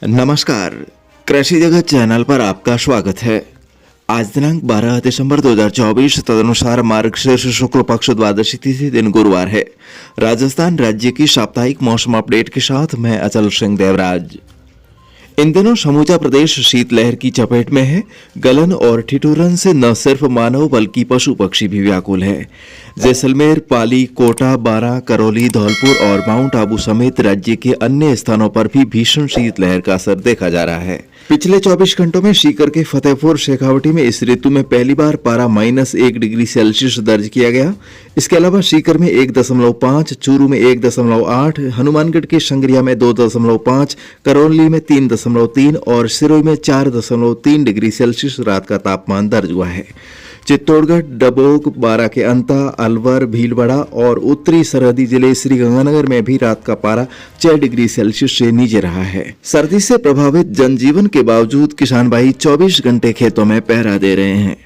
नमस्कार, कृषि जगत चैनल पर आपका स्वागत है। आज दिनांक 12 दिसंबर 2024 तदनुसार मार्गशीर्ष शुक्ल पक्ष द्वादशी तिथि दिन गुरुवार है। राजस्थान राज्य की साप्ताहिक मौसम अपडेट के साथ मैं अचल सिंह देवराज। इन दिनों समूचा प्रदेश शीतलहर की चपेट में है। गलन और ठिठुरन से न सिर्फ मानव बल्कि पशु पक्षी भी व्याकुल है। जैसलमेर, पाली, कोटा, बारां, करौली, धौलपुर और माउंट आबू समेत राज्य के अन्य स्थानों पर भी भीषण शीतलहर का असर देखा जा रहा है। पिछले 24 घंटों में सीकर के फतेहपुर शेखावटी में इस ऋतु में पहली बार पारा -1 डिग्री सेल्सियस दर्ज किया गया। इसके अलावा सीकर में 1.5, चूरू में 1.8, हनुमानगढ़ के संग्रिया में 2.5, करौली में 3.3 और सिरोही में 4.3 डिग्री सेल्सियस रात का तापमान दर्ज हुआ है। चित्तौड़गढ़, डबोक, बारां के अंता, अलवर, भीलवाड़ा और उत्तरी सरहदी जिले श्रीगंगानगर में भी रात का पारा 6 डिग्री सेल्सियस से नीचे रहा है। सर्दी से प्रभावित जनजीवन के बावजूद किसान भाई 24 घंटे खेतों में पहरा दे रहे हैं।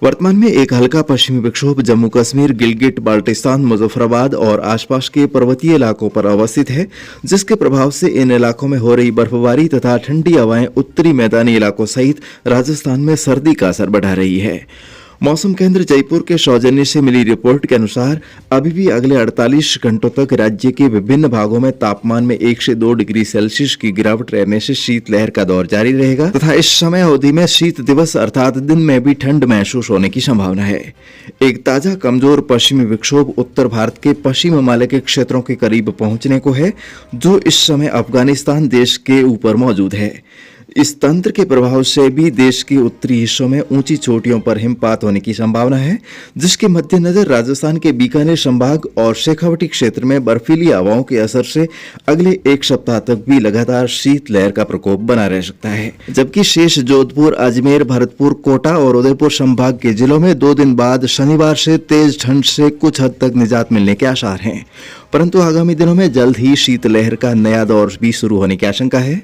वर्तमान में एक हल्का पश्चिमी विक्षोभ जम्मू कश्मीर, गिलगिट, बाल्टिस्तान, मुजफ्फराबाद और आसपास के पर्वतीय इलाकों पर अवस्थित है, जिसके प्रभाव से इन इलाकों में हो रही बर्फबारी तथा ठंडी हवाएं उत्तरी मैदानी इलाकों सहित राजस्थान में सर्दी का असर बढ़ा रही है। मौसम केंद्र जयपुर के सौजन्य से मिली रिपोर्ट के अनुसार अभी भी अगले 48 घंटों तक राज्य के विभिन्न भागों में तापमान में 1 से 2 डिग्री सेल्सियस की गिरावट रहने से शीतलहर का दौर जारी रहेगा तथा इस समय अवधि में शीत दिवस अर्थात दिन में भी ठंड महसूस होने की संभावना है। एक ताजा कमजोर पश्चिमी विक्षोभ उत्तर भारत के पश्चिम हिमालय के क्षेत्रों के करीब पहुंचने को है, जो इस समय अफगानिस्तान देश के ऊपर मौजूद है। इस तंत्र के प्रभाव से भी देश के उत्तरी हिस्सों में ऊंची चोटियों पर हिमपात होने की संभावना है, जिसके मद्देनजर राजस्थान के बीकानेर संभाग और शेखावटी क्षेत्र में बर्फीली हवाओं के असर से अगले 1 सप्ताह तक भी लगातार शीतलहर का प्रकोप बना रह सकता है। जबकि शेष जोधपुर, अजमेर, भरतपुर, कोटा और उदयपुर संभाग के जिलों में 2 दिन बाद शनिवार से तेज ठंड से कुछ हद तक निजात मिलने के आसार हैं, परंतु आगामी दिनों में जल्द ही शीतलहर का नया दौर भी शुरू होने की आशंका है।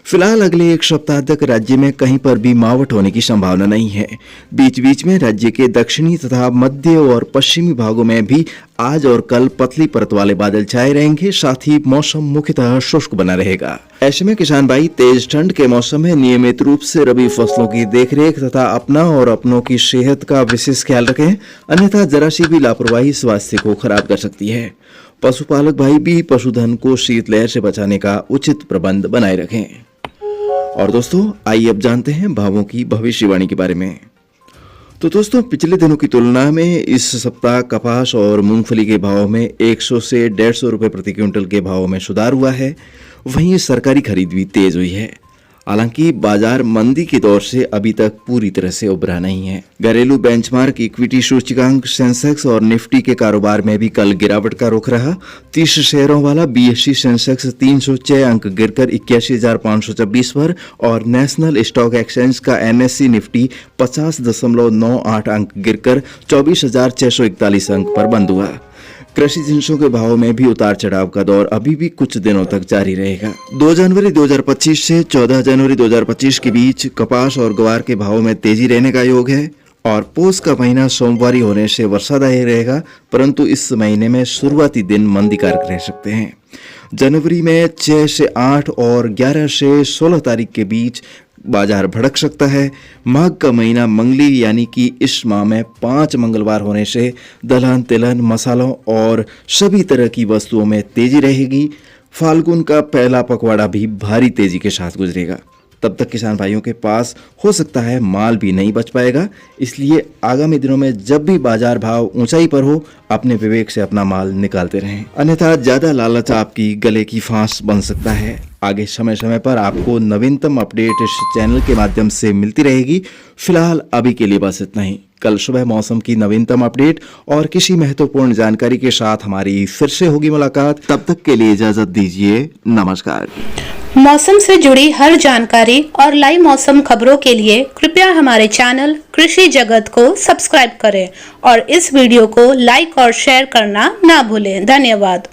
फिलहाल अगले 1 सप्ताह तक राज्य में कहीं पर भी मावठ होने की संभावना नहीं है। बीच बीच में राज्य के दक्षिणी तथा मध्य और पश्चिमी भागों में भी आज और कल पतली परत वाले बादल छाए रहेंगे, साथ ही मौसम मुख्यतः शुष्क बना रहेगा। ऐसे में किसान भाई तेज ठंड के मौसम में नियमित रूप से रबी फसलों की देखरेख तथा अपना और अपनों की सेहत का विशेष ख्याल रखें, अन्यथा जरा सी भी लापरवाही स्वास्थ्य को खराब कर सकती है। पशुपालक भाई भी पशुधन को शीतलहर से बचाने का उचित प्रबंध बनाए रखें। और दोस्तों, आइए अब जानते हैं भावों की भविष्यवाणी के बारे में। तो दोस्तों, पिछले दिनों की तुलना में इस सप्ताह कपास और मूंगफली के भाव में 100 से 150 रुपए प्रति क्विंटल के भाव में सुधार हुआ है। वहीं सरकारी खरीद भी तेज हुई है। हालांकि बाजार मंदी के दौर से अभी तक पूरी तरह से उभरा नहीं है। घरेलू बेंचमार्क इक्विटी सूचकांक सेंसेक्स और निफ्टी के कारोबार में भी कल गिरावट का रुख रहा। 30 शेयरों वाला बीएसई सेंसेक्स 306 अंक गिरकर 81,526 पर और नेशनल स्टॉक एक्सचेंज का एनएससी निफ्टी 50.98 अंक गिरकर 24,641 अंक पर बंद हुआ। कृषि जिंसों के भाव में भी उतार चढ़ाव का दौर अभी भी कुछ दिनों तक जारी रहेगा। 2 जनवरी 2025 से 14 जनवरी 2025 के बीच कपास और ग्वार के भाव में तेजी रहने का योग है और पोष का महीना सोमवारी होने से वर्षादायी रहेगा, परंतु इस महीने में शुरुआती दिन मंदीकारक रह सकते हैं। जनवरी में 6 से 8 और 11 से 16 तारीख के बीच बाजार भड़क सकता है। माघ का महीना मंगली यानी कि इस माह में 5 मंगलवार होने से दलहन, तिलहन, मसालों और सभी तरह की वस्तुओं में तेजी रहेगी। फाल्गुन का पहला पखवाड़ा भी भारी तेजी के साथ गुजरेगा। तब तक किसान भाइयों के पास हो सकता है माल भी नहीं बच पाएगा, इसलिए आगामी दिनों में जब भी बाजार भाव ऊंचाई पर हो, अपने विवेक से अपना माल निकालते रहें, अन्यथा ज्यादा लालच आपकी गले की फांस बन सकता है। आगे समय समय पर आपको नवीनतम अपडेट इस चैनल के माध्यम से मिलती रहेगी। फिलहाल अभी के लिए बस इतना ही। कल सुबह मौसम की नवीनतम अपडेट और किसी महत्वपूर्ण जानकारी के साथ हमारी फिर से होगी मुलाकात। तब तक के लिए इजाजत दीजिए। नमस्कार। मौसम से जुड़ी हर जानकारी और लाइव मौसम खबरों के लिए कृपया हमारे चैनल कृषि जगत को सब्सक्राइब करें और इस वीडियो को लाइक और शेयर करना ना भूलें। धन्यवाद।